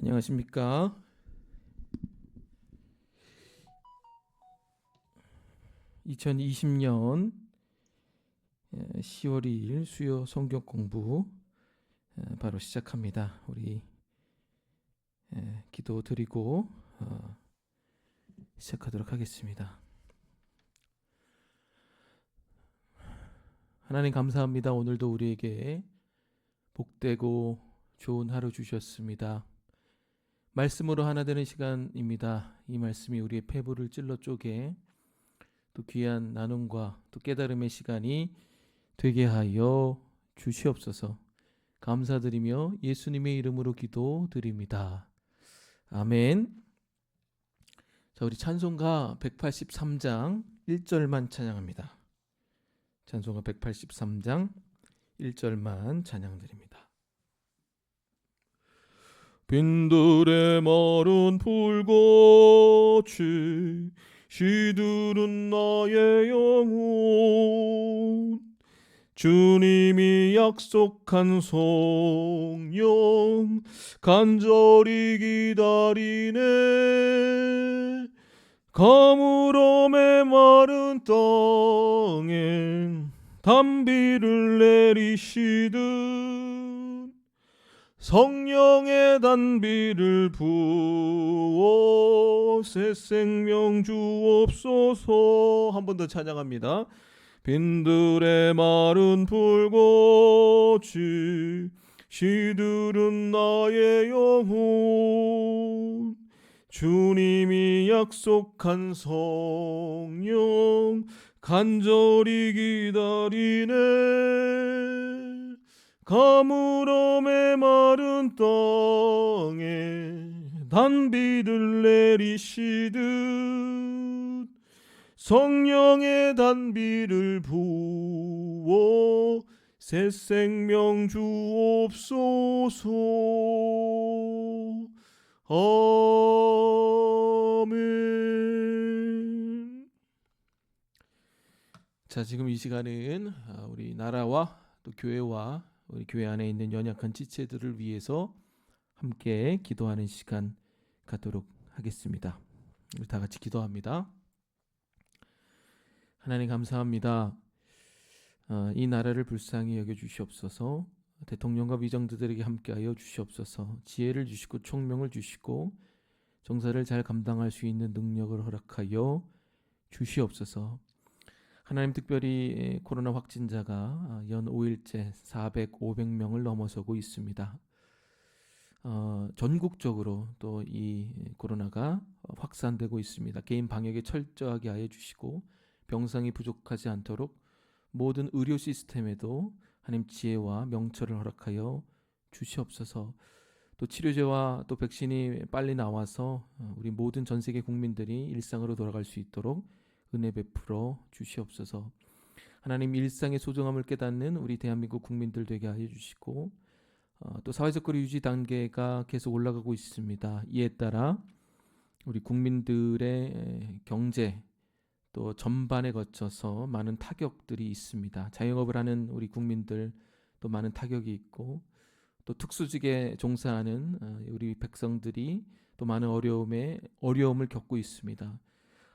안녕하십니까? 2020년 10월 2일 수요 성경 공부 바로 시작합니다. 우리 기도 드리고 시작하도록 하겠습니다. 하나님 감사합니다. 오늘도 우리에게 복되고 좋은 하루 주셨습니다. 말씀으로 하나 되는 시간입니다. 이 말씀이 우리의 폐부를 찔러 쪼개 또 귀한 나눔과 또 깨달음의 시간이 되게 하여 주시옵소서. 감사드리며 예수님의 이름으로 기도드립니다. 아멘. 자, 우리 찬송가 183장 1절만 찬양합니다. 찬송가 183장 1절만 찬양드립니다. 빈들의 마른 불꽃이 시들은 나의 영혼, 주님이 약속한 성령 간절히 기다리네. 가물어 메마른 땅에 단비를 내리시듯 성령의 단비를 부어 새 생명 주옵소서. 한 번 더 찬양합니다. 빈들의 마른 불꽃이 시들은 나의 영혼, 주님이 약속한 성령 간절히 기다리네. 가물어 메마른 땅에 단비를 내리시듯 성령의 단비를 부어 새 생명 주옵소서. 아멘. 자, 지금 이 시간은 우리 나라와 또 교회와 우리 교회 안에 있는 연약한 지체들을 위해서 함께 기도하는 시간 갖도록 하겠습니다. 우리 다 같이 기도합니다. 하나님 감사합니다. 이 나라를 불쌍히 여겨 주시옵소서. 대통령과 위정들에게 함께하여 주시옵소서. 지혜를 주시고 총명을 주시고 정사를 잘 감당할 수 있는 능력을 허락하여 주시옵소서. 하나님, 특별히 코로나 확진자가 연 5일째 400, 500명을 넘어서고 있습니다. 전국적으로 또 이 코로나가 확산되고 있습니다. 개인 방역에 철저하게 하여 주시고 병상이 부족하지 않도록 모든 의료 시스템에도 하나님 지혜와 명철을 허락하여 주시옵소서. 또 치료제와 또 백신이 빨리 나와서 우리 모든 전 세계 국민들이 일상으로 돌아갈 수 있도록 은혜 베풀어 주시옵소서. 하나님, 일상의 소중함을 깨닫는 우리 대한민국 국민들 되게 하여 주시고 또 사회적 거리 유지 단계가 계속 올라가고 있습니다. 이에 따라 우리 국민들의 경제 또 전반에 거쳐서 많은 타격들이 있습니다. 자영업을 하는 우리 국민들 또 많은 타격이 있고 또 특수직에 종사하는 우리 백성들이 또 많은 어려움을 겪고 있습니다.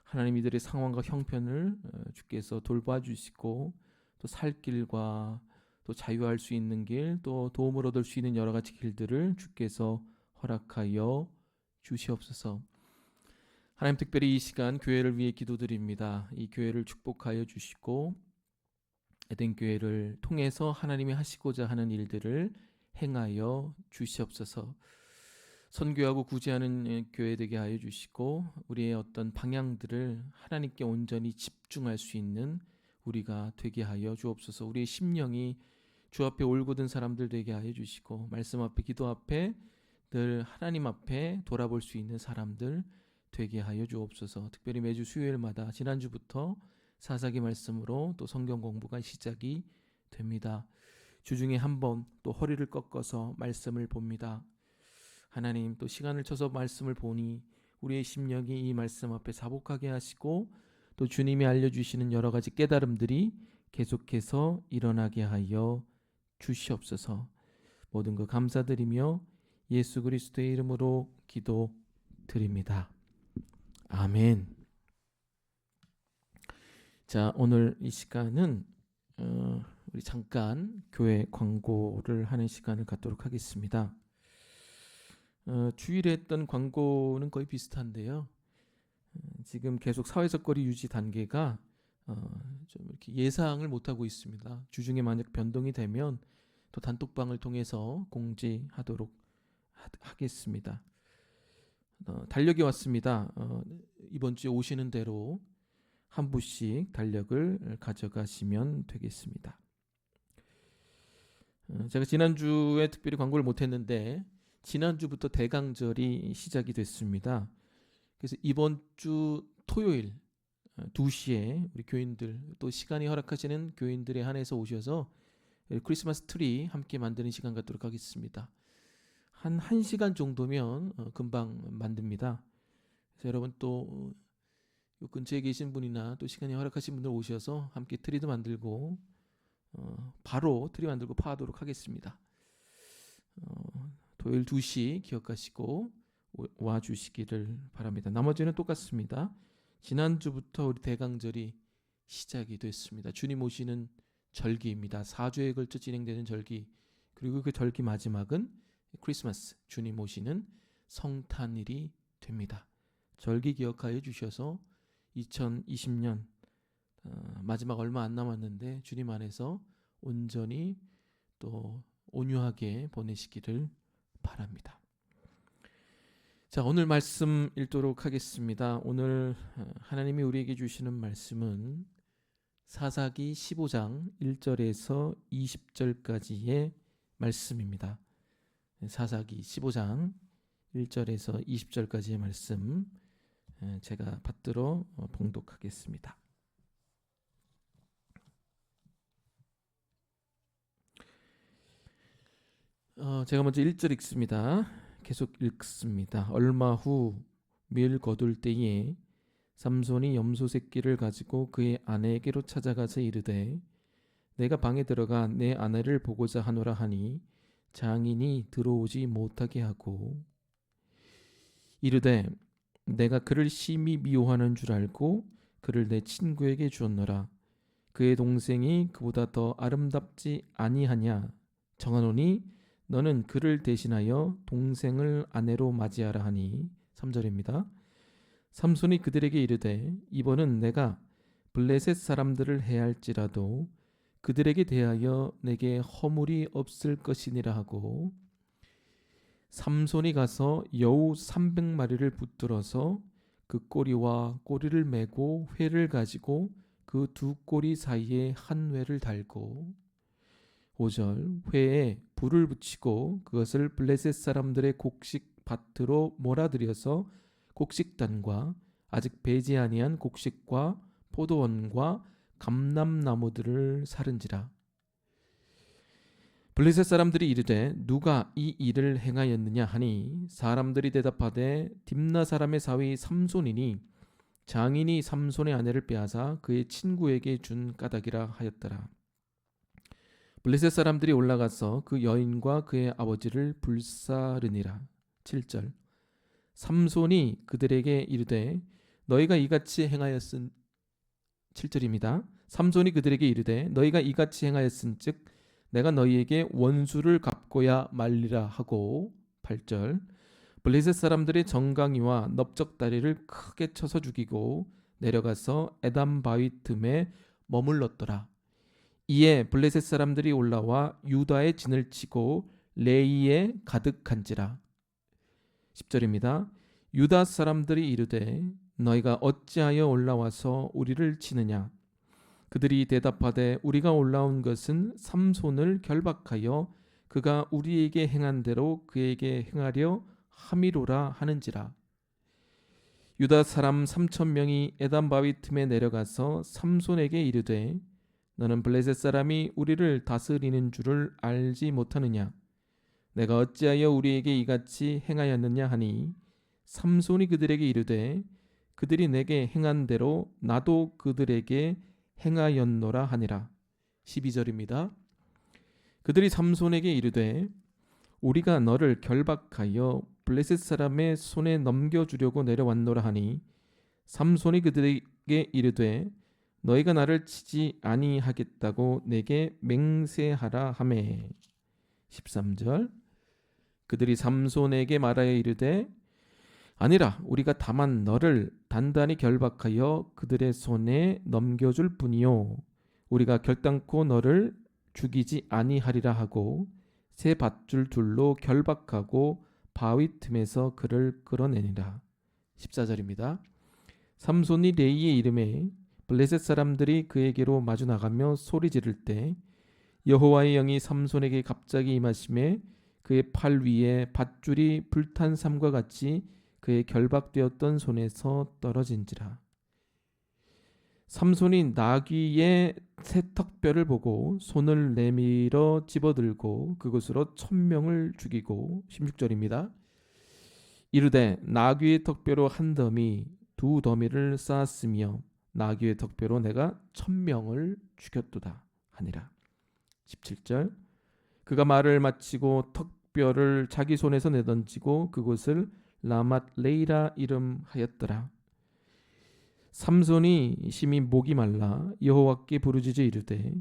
하나님, 이들의 상황과 형편을 주께서 돌봐 주시고 또 살 길과 또 자유할 수 있는 길, 또 도움을 얻을 수 있는 여러 가지 길들을 주께서 허락하여 주시옵소서. 하나님, 특별히 이 시간 교회를 위해 기도드립니다. 이 교회를 축복하여 주시고 에덴 교회를 통해서 하나님이 하시고자 하는 일들을 행하여 주시옵소서. 선교하고 구제하는 교회 되게 하여 주시고 우리의 어떤 방향들을 하나님께 온전히 집중할 수 있는 우리가 되게 하여 주옵소서. 우리의 심령이 주 앞에 올곧은 사람들 되게 하여 주시고 말씀 앞에, 기도 앞에 늘 하나님 앞에 돌아볼 수 있는 사람들 되게 하여 주옵소서. 특별히 매주 수요일마다 지난주부터 사사기 말씀으로 또 성경 공부가 시작이 됩니다. 주중에 한 번 또 허리를 꺾어서 말씀을 봅니다. 하나님, 또 시간을 쳐서 말씀을 보니 우리의 심령이 이 말씀 앞에 사복하게 하시고 또 주님이 알려주시는 여러 가지 깨달음들이 계속해서 일어나게 하여 주시옵소서. 모든 것 감사드리며 예수 그리스도의 이름으로 기도드립니다. 아멘. 자, 오늘 이 시간은 우리 잠깐 교회 광고를 하는 시간을 갖도록 하겠습니다. 주일에 했던 광고는 거의 비슷한데요. 지금 계속 사회적 거리 유지 단계가 좀 이렇게 예상을 못하고 있습니다. 주중에 만약 변동이 되면 또 단톡방을 통해서 공지하도록 하겠습니다. 달력이 왔습니다. 이번 주에 오시는 대로 한 부씩 달력을 가져가시면 되겠습니다. 제가 지난주에 특별히 광고를 못했는데 지난주부터 대강절이 시작이 됐습니다. 그래서 이번 주 토요일 2시에 우리 교인들, 또 시간이 허락하시는 교인들에 한해서 오셔서 크리스마스 트리 함께 만드는 시간 갖도록 하겠습니다. 한 1시간 정도면 금방 만듭니다. 그래서 여러분 또 요 근처에 계신 분이나 또 시간이 허락하신 분들 오셔서 함께 트리도 만들고 바로 트리 만들고 파하도록 하겠습니다. 토요일 2시 기억하시고 와주시기를 바랍니다. 나머지는 똑같습니다. 지난주부터 우리 대강절이 시작이 됐습니다. 주님 오시는 절기입니다. 4주에 걸쳐 진행되는 절기, 그리고 그 절기 마지막은 크리스마스, 주님 오시는 성탄일이 됩니다. 절기 기억하여 주셔서 2020년 마지막 얼마 안 남았는데 주님 안에서 온전히 또 온유하게 보내시기를 바랍니다. 자, 오늘 말씀 읽도록 하겠습니다. 오늘 하나님이 우리에게 주시는 말씀은 사사기 15장 1절에서 20절까지의 말씀입니다. 사사기 15장 1절에서 20절까지의 말씀 제가 받들어 봉독하겠습니다. 제가 먼저 1절 읽습니다. 계속 읽습니다. 얼마 후 밀 거둘 때에 삼손이 염소 새끼를 가지고 그의 아내에게로 찾아가서 이르되 내가 방에 들어가 내 아내를 보고자 하노라 하니 장인이 들어오지 못하게 하고 이르되 내가 그를 심히 미워하는 줄 알고 그를 내 친구에게 주었노라. 그의 동생이 그보다 더 아름답지 아니하냐 정하노니 너는 그를 대신하여 동생을 아내로 맞이하라 하니 3절입니다. 삼손이 그들에게 이르되 이번은 내가 블레셋 사람들을 해할지라도 그들에게 대하여 내게 허물이 없을 것이니라 하고 삼손이 가서 여우 300마리를 붙들어서 그 꼬리와 꼬리를 메고 회를 가지고 그 두 꼬리 사이에 한 회를 달고 5절 회에 불을 붙이고 그것을 블레셋 사람들의 곡식 밭으로 몰아들여서 곡식단과 아직 배지 아니한 곡식과 포도원과 감람나무들을 사른지라. 블레셋 사람들이 이르되 누가 이 일을 행하였느냐 하니 사람들이 대답하되 딥나 사람의 사위 삼손이니 장인이 삼손의 아내를 빼앗아 그의 친구에게 준 까닭이라 하였더라. 블레셋 사람들이 올라가서 그 여인과 그의 아버지를 불사르니라. 7절 삼손이 그들에게 이르되 너희가 이같이 행하였은 7절입니다. 삼손이 그들에게 이르되 너희가 이같이 행하였은즉 내가 너희에게 원수를 갚고야 말리라 하고 8절 블레셋 사람들의 정강이와 넓적다리를 크게 쳐서 죽이고 내려가서 에담 바위 틈에 머물렀더라. 이에 블레셋 사람들이 올라와 유다의 진을 치고 레이에 가득한지라. 10절입니다. 유다 사람들이 이르되 너희가 어찌하여 올라와서 우리를 치느냐. 그들이 대답하되 우리가 올라온 것은 삼손을 결박하여 그가 우리에게 행한 대로 그에게 행하려 함이로라 하는지라. 유다 사람 3,000명이 에담 바위 틈에 내려가서 삼손에게 이르되 너는 블레셋 사람이 우리를 다스리는 줄을 알지 못하느냐. 내가 어찌하여 우리에게 이같이 행하였느냐 하니 삼손이 그들에게 이르되 그들이 내게 행한 대로 나도 그들에게 행하였노라 하니라. 12절입니다. 그들이 삼손에게 이르되 우리가 너를 결박하여 블레셋 사람의 손에 넘겨주려고 내려왔노라 하니 삼손이 그들에게 이르되 너희가 나를 치지 아니하겠다고 내게 맹세하라 하매 13절 그들이 삼손에게 말하여 이르되 아니라 우리가 다만 너를 단단히 결박하여 그들의 손에 넘겨줄 뿐이요 우리가 결단코 너를 죽이지 아니하리라 하고 새 밧줄 둘로 결박하고 바위 틈에서 그를 끌어내니라. 14절입니다. 삼손이 레이의 이름에 블레셋 사람들이 그에게로 마주 나가며 소리 지를 때 여호와의 영이 삼손에게 갑자기 임하심에 그의 팔 위에 밧줄이 불탄 삼과 같이 그의 결박되었던 손에서 떨어진지라. 삼손이 나귀의 새 턱뼈를 보고 손을 내밀어 집어들고 그것으로 1000명을 죽이고 16절입니다. 이르되 나귀의 턱뼈로 한 더미 두 더미를 쌓았으며 나귀의 턱뼈로 내가 1000명을 죽였도다 하니라. 17절 그가 말을 마치고 턱뼈를 자기 손에서 내던지고 그곳을 라맛 레이라 이름하였더라. 삼손이 심히 목이 말라 여호와께 부르짖어 이르되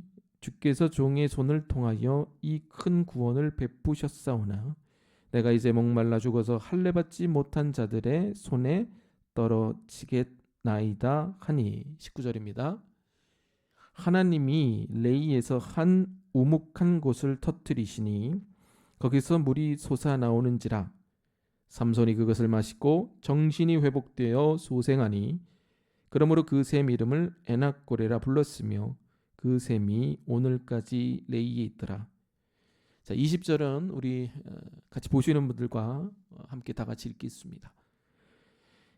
주께서 종의 손을 통하여 이 큰 구원을 베푸셨사오나 내가 이제 목말라 죽어서 할례 받지 못한 자들의 손에 떨어지겠나이다 하니 19절입니다. 하나님이 레이에서 한 우묵한 곳을 터뜨리시니 거기서 물이 솟아나오는지라. 삼손이 그것을 마시고 정신이 회복되어 소생하니 그러므로 그 샘 이름을 에낙고레라 불렀으며 그 샘이 오늘까지 레이에 있더라. 자, 20절은 우리 같이 보시는 분들과 함께 다 같이 읽겠습니다.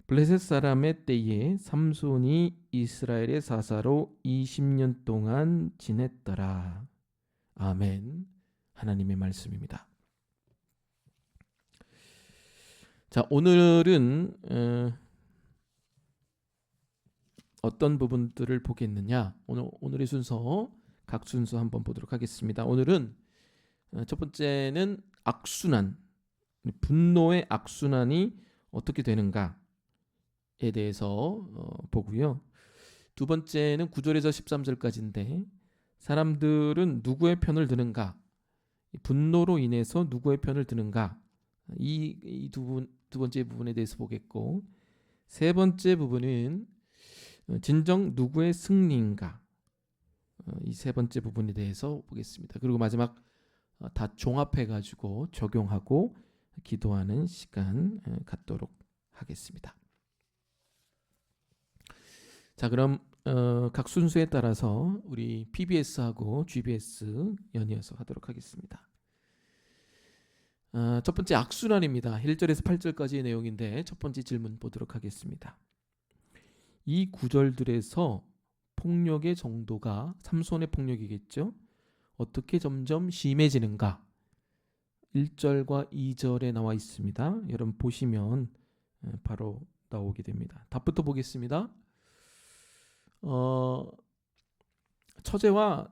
블레셋 사람의 때에 삼손이 이스라엘의 사사로 20년 동안 지냈더라. 아멘. 하나님의 말씀입니다. 자, 오늘은 어떤 부분들을 보겠느냐? 오늘의 순서 각 순서 한번 보도록 하겠습니다. 오늘은 첫 번째는 악순환, 분노의 악순환이 어떻게 되는가에 대해서 보고요. 두 번째는 9절에서 13절까지인데 사람들은 누구의 편을 드는가? 분노로 인해서 누구의 편을 드는가? 이 두 번째 부분에 대해서 보겠고, 세 번째 부분은 진정 누구의 승리인가? 이 세 번째 부분에 대해서 보겠습니다. 그리고 마지막 다 종합해가지고 적용하고 기도하는 시간 갖도록 하겠습니다. 자, 그럼 각 순서에 따라서 우리 PBS하고 GBS 연이어서 하도록 하겠습니다. 첫 번째 악순환입니다. 1절에서 8절까지의 내용인데 첫 번째 질문 보도록 하겠습니다. 이 구절들에서 폭력의 정도가 삼손의 폭력이겠죠. 어떻게 점점 심해지는가? 1절과 2절에 나와 있습니다. 여러분 보시면 바로 나오게 됩니다. 답부터 보겠습니다. 처제와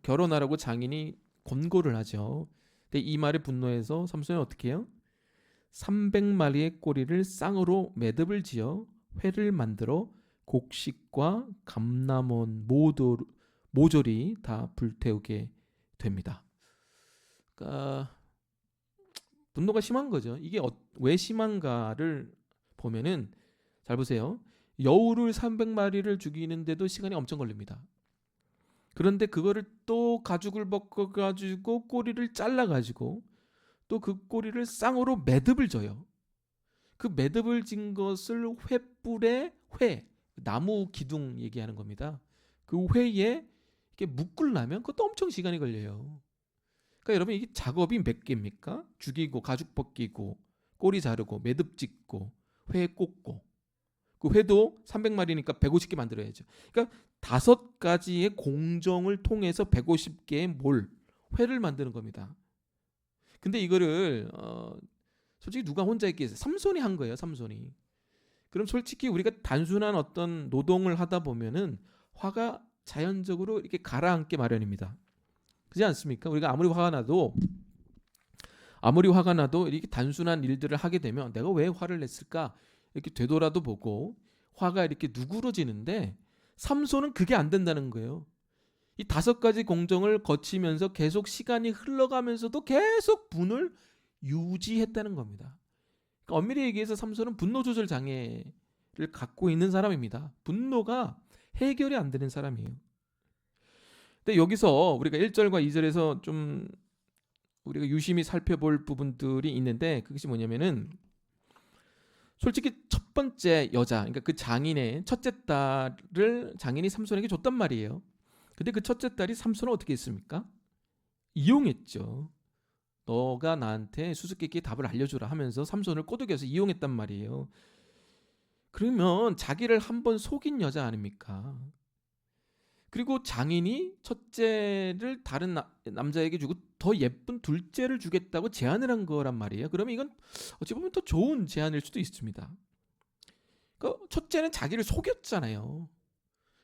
결혼하라고 장인이 권고를 하죠. 근데 이 말에 분노해서 삼손이 어떻게 해요? 300마리의 꼬리를 쌍으로 매듭을 지어 회를 만들어 곡식과 감람원 모조리 다 불태우게 됩니다. 그러니까 분노가 심한 거죠. 이게 왜 심한가를 보면은 잘 보세요. 여우를 300마리를 죽이는데도 시간이 엄청 걸립니다. 그런데 그거를 또 가죽을 벗겨가지고 꼬리를 잘라가지고 또 그 꼬리를 쌍으로 매듭을 져요. 그 매듭을 진 것을 횃불에 나무 기둥 얘기하는 겁니다. 그 회에 이렇게 묶으려면 그것도 엄청 시간이 걸려요. 그러니까 여러분 이게 작업이 몇 개입니까? 죽이고 가죽 벗기고 꼬리 자르고 매듭 짓고 회 꽂고 그 회도 300마리니까 150개 만들어야죠. 그러니까 5가지의 공정을 통해서 150개의 회를 만드는 겁니다. 근데 이거를 솔직히 누가 혼자 했겠어요? 삼손이 한 거예요. 삼손이. 그럼 솔직히 우리가 단순한 어떤 노동을 하다 보면은 화가 자연적으로 이렇게 가라앉게 마련입니다. 그렇지 않습니까? 우리가 아무리 화가 나도 아무리 화가 나도 이렇게 단순한 일들을 하게 되면 내가 왜 화를 냈을까 이렇게 되돌아도 보고 화가 이렇게 누그러지는데 삼손은 그게 안 된다는 거예요. 이 5가지 공정을 거치면서 계속 시간이 흘러가면서도 계속 분을 유지했다는 겁니다. 그러니까 엄밀히 얘기해서 삼손은 분노 조절 장애를 갖고 있는 사람입니다. 분노가 해결이 안 되는 사람이에요. 근데 여기서 우리가 1절과 2절에서 좀 우리가 유심히 살펴볼 부분들이 있는데 그것이 뭐냐면은 솔직히 첫 번째 여자, 그러니까 그 장인의 첫째 딸을 장인이 삼손에게 줬단 말이에요. 근데 그 첫째 딸이 삼손을 어떻게 했습니까? 이용했죠. 너가 나한테 수수께끼의 답을 알려주라 하면서 삼손을 꼬드겨서 이용했단 말이에요. 그러면 자기를 한번 속인 여자 아닙니까? 그리고 장인이 첫째를 다른 남자에게 주고 더 예쁜 둘째를 주겠다고 제안을 한 거란 말이에요. 그러면 이건 어찌 보면 더 좋은 제안일 수도 있습니다. 그러니까 첫째는 자기를 속였잖아요.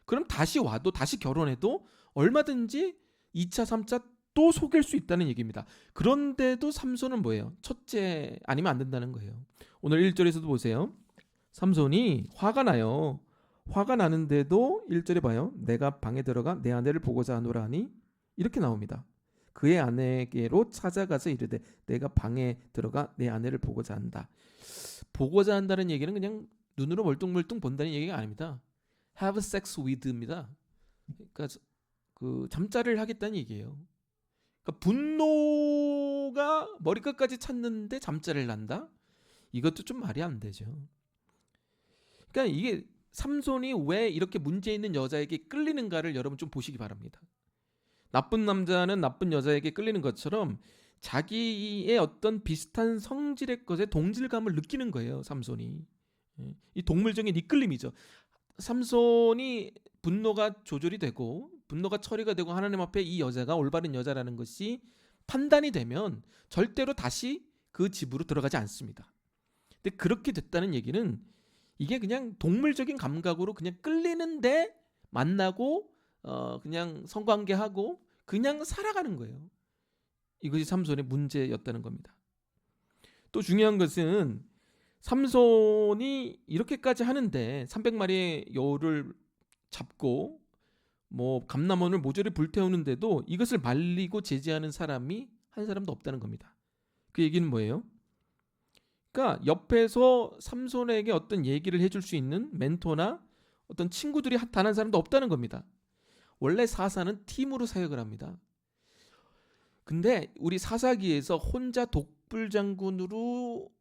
그럼 다시 와도 다시 결혼해도 얼마든지 2차, 3차 또 속일 수 있다는 얘기입니다. 그런데도 삼손은 뭐예요? 첫째 아니면 안 된다는 거예요. 오늘 1절에서도 보세요. 삼손이 화가 나요. 화가 나는데도 1절에 봐요. 내가 방에 들어가 내 아내를 보고자 하노라 하니 이렇게 나옵니다. 그의 아내에게로 찾아가서 이르되 내가 방에 들어가 내 아내를 보고자 한다. 보고자 한다는 얘기는 그냥 눈으로 멀뚱멀뚱 본다는 얘기가 아닙니다. have sex with입니다. 그러니까 그 잠자리를 하겠다는 얘기예요. 그러니까 분노가 머리끝까지 찼는데 잠자리를 한다? 이것도 좀 말이 안 되죠. 그러니까 이게 삼손이 왜 이렇게 문제 있는 여자에게 끌리는가를 여러분 좀 보시기 바랍니다. 나쁜 남자는 나쁜 여자에게 끌리는 것처럼 자기의 어떤 비슷한 성질의 것에 동질감을 느끼는 거예요. 삼손이. 이 동물적인 이끌림이죠. 삼손이 분노가 조절이 되고 분노가 처리가 되고 하나님 앞에 이 여자가 올바른 여자라는 것이 판단이 되면 절대로 다시 그 집으로 들어가지 않습니다. 근데 그렇게 됐다는 얘기는 이게 그냥 동물적인 감각으로 그냥 끌리는데 만나고 그냥 성관계하고 그냥 살아가는 거예요. 이것이 삼손의 문제였다는 겁니다. 또 중요한 것은 삼손이 이렇게까지 하는데 300마리의 여우를 잡고 뭐 감람원을 모조리 불태우는데도 이것을 말리고 제지하는 사람이 한 사람도 없다는 겁니다. 그 얘기는 뭐예요? 그러니까 옆에서 삼손에게 어떤 얘기를 해줄 수 있는 멘토나 어떤 친구들이 단 한 사람도 없다는 겁니다. 원래 사사는 팀으로 사역을 합니다. 근데 우리 사사기에서 혼자 독불장군으로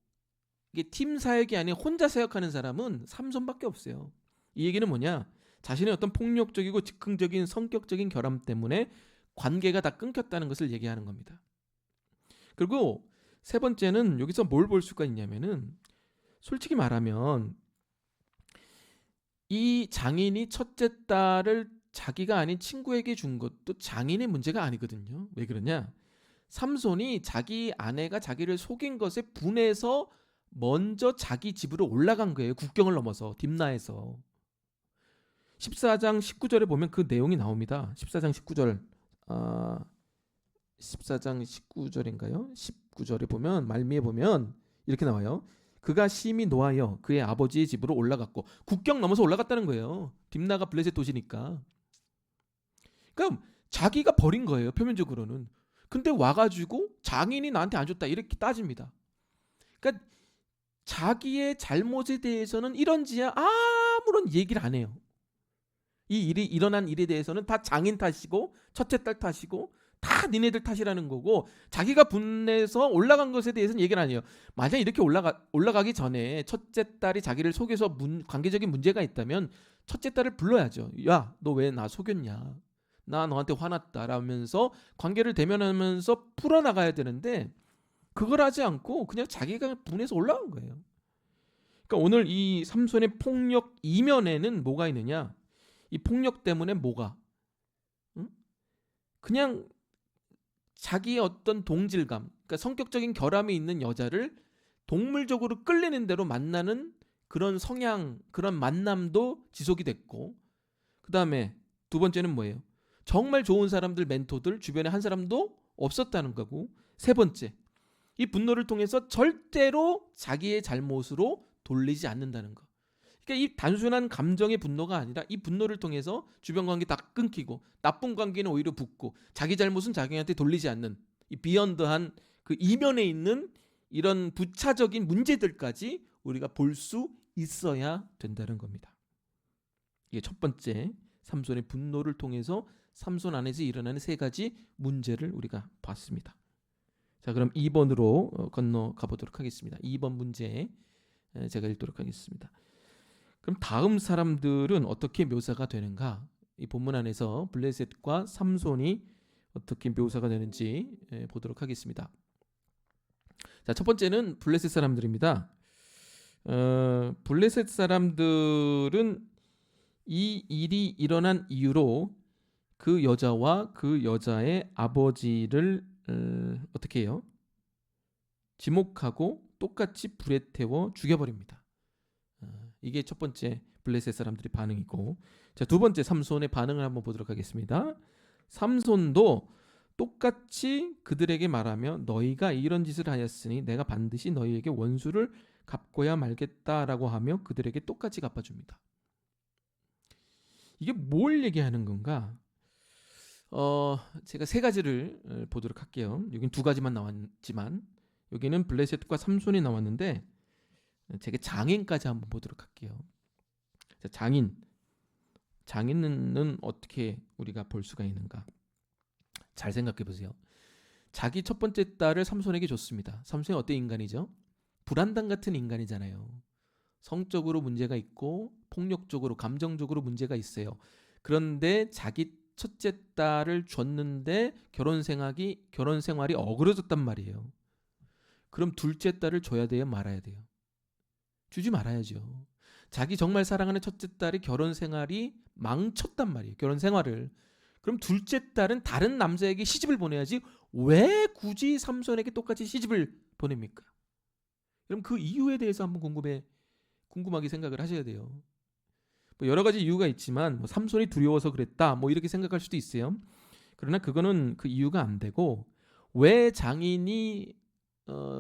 이게 팀 사역이 아닌 혼자 사역하는 사람은 삼손밖에 없어요. 이 얘기는 뭐냐? 자신의 어떤 폭력적이고 즉흥적인 성격적인 결함 때문에 관계가 다 끊겼다는 것을 얘기하는 겁니다. 그리고 세 번째는 여기서 뭘 볼 수가 있냐면은 솔직히 말하면 이 장인이 첫째 딸을 자기가 아닌 친구에게 준 것도 장인의 문제가 아니거든요. 왜 그러냐? 삼손이 자기 아내가 자기를 속인 것에 분해서 먼저 자기 집으로 올라간 거예요. 국경을 넘어서 딥나에서. 14장 19절에 보면 그 내용이 나옵니다. 14장 19절 14장 19절인가요? 19절에 보면 말미에 보면 이렇게 나와요. 그가 심히 노하여 그의 아버지의 집으로 올라갔고 국경 넘어서 올라갔다는 거예요. 딥나가 블레셋 도시니까. 그러니까 자기가 버린 거예요. 표면적으로는. 근데 와가지고 장인이 나한테 안 줬다 이렇게 따집니다. 그러니까 자기의 잘못에 대해서는 이런지야 아무런 얘기를 안 해요. 이 일이 일어난 일에 대해서는 다 장인 탓이고 첫째 딸 탓이고 다 니네들 탓이라는 거고 자기가 분해서 올라간 것에 대해서는 얘기를 안 해요. 만약 이렇게 올라가기 전에 첫째 딸이 자기를 속여서 관계적인 문제가 있다면 첫째 딸을 불러야죠. 야, 너 왜 나 속였냐? 나 너한테 화났다 라면서 관계를 대면하면서 풀어나가야 되는데 그걸 하지 않고 그냥 자기가 분해서 올라간 거예요. 그러니까 오늘 이 삼손의 폭력 이면에는 뭐가 있느냐? 이 폭력 때문에 뭐가? 응? 그냥 자기의 어떤 동질감, 그러니까 성격적인 결함이 있는 여자를 동물적으로 끌리는 대로 만나는 그런 성향, 그런 만남도 지속이 됐고, 그 다음에 두 번째는 뭐예요? 정말 좋은 사람들, 멘토들 주변에 한 사람도 없었다는 거고, 세 번째, 이 분노를 통해서 절대로 자기의 잘못으로 돌리지 않는다는 거. 그러니까 이 단순한 감정의 분노가 아니라 이 분노를 통해서 주변 관계 다 끊기고 나쁜 관계는 오히려 붙고 자기 잘못은 자기한테 돌리지 않는 이 비언드한 그 이면에 있는 이런 부차적인 문제들까지 우리가 볼 수 있어야 된다는 겁니다. 이게 첫 번째 삼손의 분노를 통해서 삼손 안에서 일어나는 세 가지 문제를 우리가 봤습니다. 자, 그럼 2번으로 건너가 보도록 하겠습니다. 2번 문제 제가 읽도록 하겠습니다. 그럼 다음 사람들은 어떻게 묘사가 되는가? 이 본문 안에서 블레셋과 삼손이 어떻게 묘사가 되는지 보도록 하겠습니다. 자, 첫 번째는 블레셋 사람들입니다. 블레셋 사람들은 이 일이 일어난 이유로 그 여자와 그 여자의 아버지를 어떻게 해요? 지목하고 똑같이 불에 태워 죽여버립니다. 이게 첫 번째 블레셋 사람들의 반응이고, 자, 두 번째 삼손의 반응을 한번 보도록 하겠습니다. 삼손도 똑같이 그들에게 말하며 너희가 이런 짓을 하였으니 내가 반드시 너희에게 원수를 갚고야 말겠다라고 하며 그들에게 똑같이 갚아줍니다. 이게 뭘 얘기하는 건가? 제가 세 가지를 보도록 할게요. 여긴 두 가지만 나왔지만 여기는 블레셋과 삼손이 나왔는데 제가 장인까지 한번 보도록 할게요. 자, 장인은 어떻게 우리가 볼 수가 있는가? 잘 생각해 보세요. 자기 첫 번째 딸을 삼손에게 줬습니다. 삼손이 어떤 인간이죠? 불안당 같은 인간이잖아요. 성적으로 문제가 있고 폭력적으로 감정적으로 문제가 있어요. 그런데 자기 첫째 딸을 줬는데 결혼 생활이 어그러졌단 말이에요. 그럼 둘째 딸을 줘야 돼요, 말아야 돼요? 주지 말아야죠. 자기 정말 사랑하는 첫째 딸이 결혼 생활이 망쳤단 말이에요. 결혼 생활을. 그럼 둘째 딸은 다른 남자에게 시집을 보내야지 왜 굳이 삼손에게 똑같이 시집을 보냅니까? 그럼 그 이유에 대해서 한번 궁금하게 생각을 하셔야 돼요. 뭐 여러 가지 이유가 있지만 삼손이 두려워서 그랬다 뭐 이렇게 생각할 수도 있어요. 그러나 그거는 그 이유가 안 되고 왜 장인이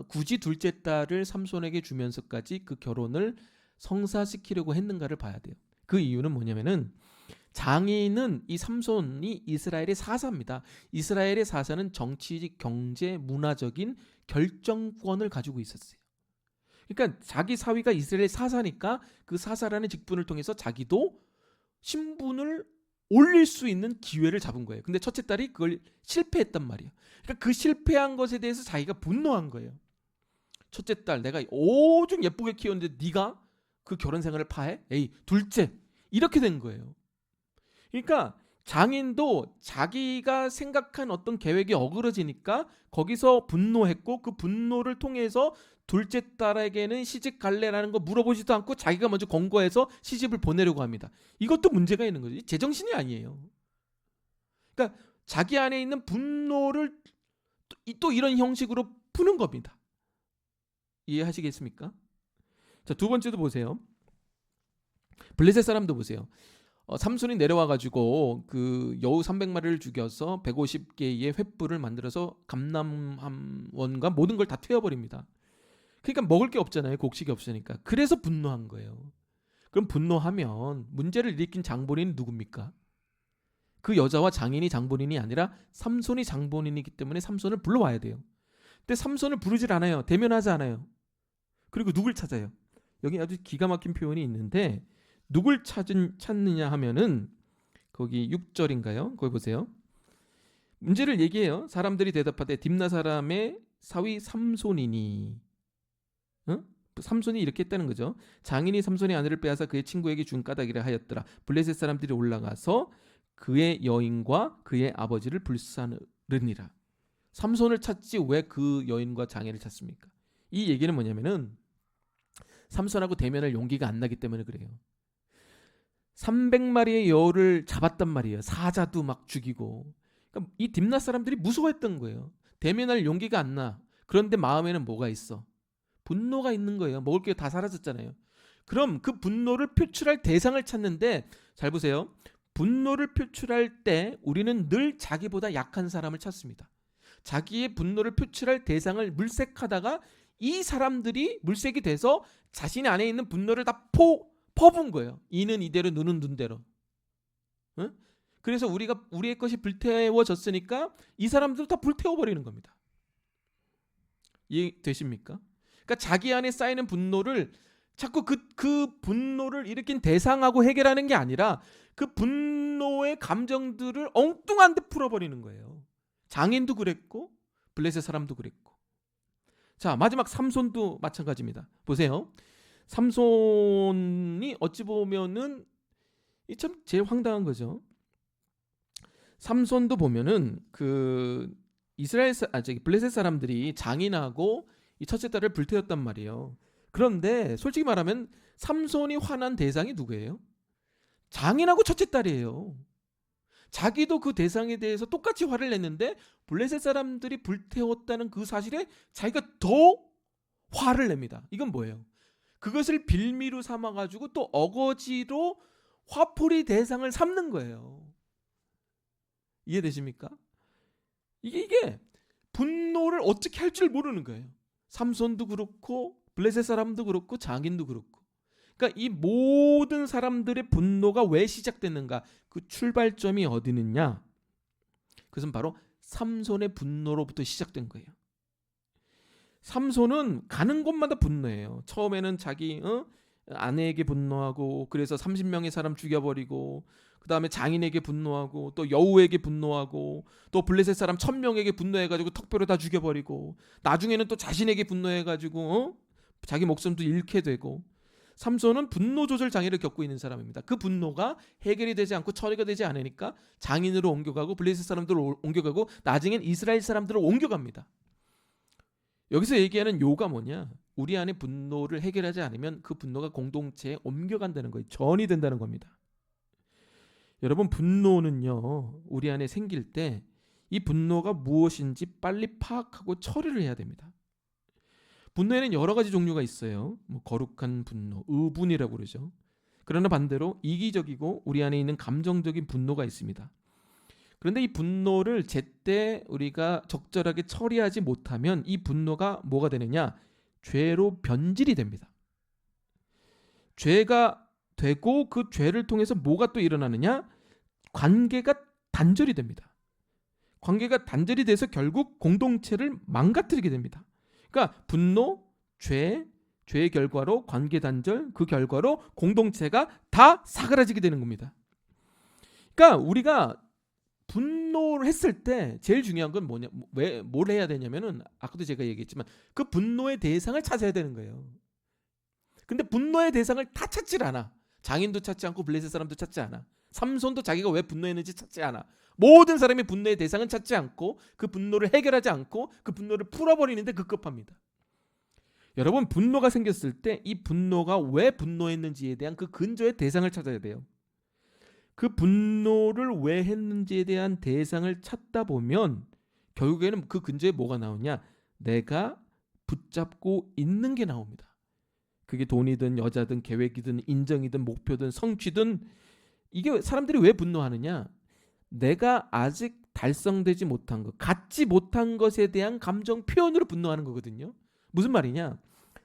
굳이 둘째 딸을 삼손에게 주면서까지 그 결혼을 성사시키려고 했는가를 봐야 돼요. 그 이유는 뭐냐면은 장인은 이 삼손이 이스라엘의 사사입니다. 이스라엘의 사사는 정치, 경제, 문화적인 결정권을 가지고 있었어요. 그러니까 자기 사위가 이스라엘의 사사니까 그 사사라는 직분을 통해서 자기도 신분을 올릴 수 있는 기회를 잡은 거예요. 근데 첫째 딸이 그걸 실패했단 말이에요. 그러니까 그 실패한 것에 대해서 자기가 분노한 거예요. 첫째 딸 내가 오죽 예쁘게 키웠는데 네가 그 결혼 생활을 파해? 에이, 둘째. 이렇게 된 거예요. 그러니까 장인도 자기가 생각한 어떤 계획이 어그러지니까 거기서 분노했고 그 분노를 통해서 둘째 딸에게는 시집 갈래라는 거 물어보지도 않고 자기가 먼저 권고해서 시집을 보내려고 합니다. 이것도 문제가 있는 거죠. 제정신이 아니에요. 그러니까 자기 안에 있는 분노를 또 이런 형식으로 푸는 겁니다. 이해하시겠습니까? 자, 두 번째도 보세요. 블레셋 사람도 보세요. 삼손이 내려와가지고 그 여우 300마리를 죽여서 150개의 횃불을 만들어서 감람원과 모든 걸 다 태워버립니다. 그러니까 먹을 게 없잖아요. 곡식이 없으니까. 그래서 분노한 거예요. 그럼 분노하면 문제를 일으킨 장본인은 누굽니까? 그 여자와 장인이 장본인이 아니라 삼손이 장본인이기 때문에 삼손을 불러와야 돼요. 근데 삼손을 부르질 않아요. 대면하지 않아요. 그리고 누굴 찾아요? 여기 아주 기가 막힌 표현이 있는데 누굴 찾느냐 하면은 거기 6절인가요? 거기 보세요. 문제를 얘기해요. 사람들이 대답하되 딥나 사람의 사위 삼손이니. 삼손이 이렇게 했다는 거죠. 장인이 삼손의 아내를 빼앗아 그의 친구에게 준 까닭이라 하였더라. 블레셋 사람들이 올라가서 그의 여인과 그의 아버지를 불사르니라. 삼손을 찾지 왜 그 여인과 장인을 찾습니까? 이 얘기는 뭐냐면은 삼손하고 대면할 용기가 안 나기 때문에 그래요. 300마리의 여우를 잡았단 말이에요. 사자도 막 죽이고. 그러니까 이 딥나 사람들이 무서워했던 거예요. 대면할 용기가 안 나. 그런데 마음에는 뭐가 있어? 분노가 있는 거예요. 먹을 게 다 사라졌잖아요. 그럼 그 분노를 표출할 대상을 찾는데 잘 보세요. 분노를 표출할 때 우리는 늘 자기보다 약한 사람을 찾습니다. 자기의 분노를 표출할 대상을 물색하다가 이 사람들이 물색이 돼서 자신의 안에 있는 분노를 다 퍼부은 거예요. 이는 이대로 누는 눈대로. 응? 그래서 우리의 것이 불태워졌으니까 이 사람들도 다 불태워버리는 겁니다. 이해되십니까? 그러니까 자기 안에 쌓이는 분노를 자꾸 그 분노를 일으킨 대상하고 해결하는 게 아니라 그 분노의 감정들을 엉뚱한 데 풀어버리는 거예요. 장인도 그랬고 블레셋 사람도 그랬고. 자, 마지막 삼손도 마찬가지입니다. 보세요. 삼손이 어찌 보면은 참 제일 황당한 거죠. 삼손도 보면은 그 블레셋 사람들이 장인하고 이 첫째 딸을 불태웠단 말이에요. 그런데 솔직히 말하면 삼손이 화난 대상이 누구예요? 장인하고 첫째 딸이에요. 자기도 그 대상에 대해서 똑같이 화를 냈는데 블레셋 사람들이 불태웠다는 그 사실에 자기가 더 화를 냅니다. 이건 뭐예요? 그것을 빌미로 삼아가지고 또 어거지로 화풀이 대상을 삼는 거예요. 이해되십니까? 이게 분노를 어떻게 할 줄 모르는 거예요. 삼손도 그렇고 블레셋 사람도 그렇고 장인도 그렇고. 그러니까 이 모든 사람들의 분노가 왜 시작됐는가? 그 출발점이 어디 있느냐? 그것은 바로 삼손의 분노로부터 시작된 거예요. 삼손은 가는 곳마다 분노해요. 처음에는 자기 아내에게 분노하고 그래서 30명의 사람 죽여버리고 그 다음에 장인에게 분노하고 또 여우에게 분노하고 또 블레셋 사람 1000명에게 분노해가지고 턱뼈를 다 죽여버리고 나중에는 또 자신에게 분노해가지고 자기 목숨도 잃게 되고. 삼손은 분노 조절 장애를 겪고 있는 사람입니다. 그 분노가 해결이 되지 않고 처리가 되지 않으니까 장인으로 옮겨가고 블레셋 사람들로 옮겨가고 나중엔 이스라엘 사람들로 옮겨갑니다. 여기서 얘기하는 요가 뭐냐? 우리 안에 분노를 해결하지 않으면 그 분노가 공동체에 옮겨간다는 거예요. 전이 된다는 겁니다. 여러분, 분노는요, 우리 안에 생길 때 이 분노가 무엇인지 빨리 파악하고 처리를 해야 됩니다. 분노에는 여러 가지 종류가 있어요. 거룩한 분노, 의분이라고 그러죠. 그러나 반대로 이기적이고 우리 안에 있는 감정적인 분노가 있습니다. 그런데 이 분노를 제때 우리가 적절하게 처리하지 못하면 이 분노가 뭐가 되느냐? 죄로 변질이 됩니다. 죄가 되고 그 죄를 통해서 뭐가 또 일어나느냐? 관계가 단절이 됩니다. 관계가 단절이 돼서 결국 공동체를 망가뜨리게 됩니다. 그러니까 분노, 죄의 결과로 관계 단절, 그 결과로 공동체가 다 사그라지게 되는 겁니다. 그러니까 우리가 분노를 했을 때 제일 중요한 건 뭐냐? 뭘 해야 되냐면은 아까도 제가 얘기했지만 그 분노의 대상을 찾아야 되는 거예요. 근데 분노의 대상을 다 찾질 않아. 장인도 찾지 않고 블레셋 사람도 찾지 않아. 삼손도 자기가 왜 분노했는지 찾지 않아. 모든 사람이 분노의 대상은 찾지 않고 그 분노를 해결하지 않고 그 분노를 풀어버리는데 급급합니다. 여러분, 분노가 생겼을 때 이 분노가 왜 분노했는지에 대한 그 근저의 대상을 찾아야 돼요. 그 분노를 왜 했는지에 대한 대상을 찾다 보면 결국에는 그 근저에 뭐가 나오냐? 내가 붙잡고 있는 게 나옵니다. 그게 돈이든 여자든 계획이든 인정이든 목표든 성취든. 이게 사람들이 왜 분노하느냐? 내가 아직 달성되지 못한 것, 갖지 못한 것에 대한 감정 표현으로 분노하는 거거든요. 무슨 말이냐?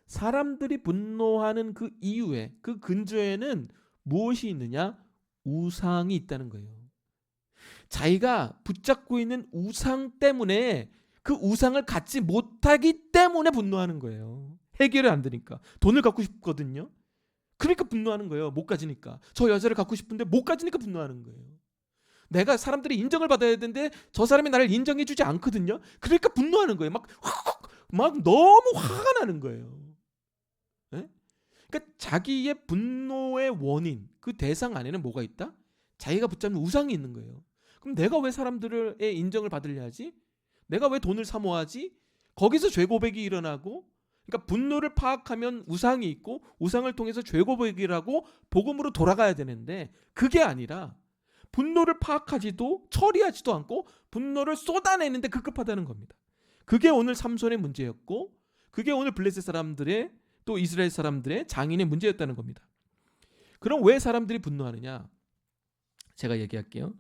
사람들이 분노하는 그 이유에, 그 근저에는 무엇이 있느냐? 우상이 있다는 거예요. 자기가 붙잡고 있는 우상 때문에 그 우상을 갖지 못하기 때문에 분노하는 거예요. 해결이 안 되니까. 돈을 갖고 싶거든요. 그러니까 분노하는 거예요. 못 가지니까. 저 여자를 갖고 싶은데 못 가지니까 분노하는 거예요. 내가 사람들이 인정을 받아야 되는데 저 사람이 나를 인정해 주지 않거든요. 그러니까 분노하는 거예요. 막 너무 화가 나는 거예요. 네? 그러니까 자기의 분노의 원인, 그 대상 안에는 뭐가 있다? 자기가 붙잡는 우상이 있는 거예요. 그럼 내가 왜 사람들의 인정을 받으려 하지? 내가 왜 돈을 사모하지? 거기서 죄 고백이 일어나고, 그러니까 분노를 파악하면 우상이 있고 우상을 통해서 죄 고백을 하고 복음으로 돌아가야 되는데 그게 아니라 분노를 파악하지도 처리하지도 않고 분노를 쏟아내는데 급급하다는 겁니다. 그게 오늘 삼손의 문제였고 그게 오늘 블레셋 사람들의 또 이스라엘 사람들의 장인의 문제였다는 겁니다. 그럼 왜 사람들이 분노하느냐? 제가 얘기할게요.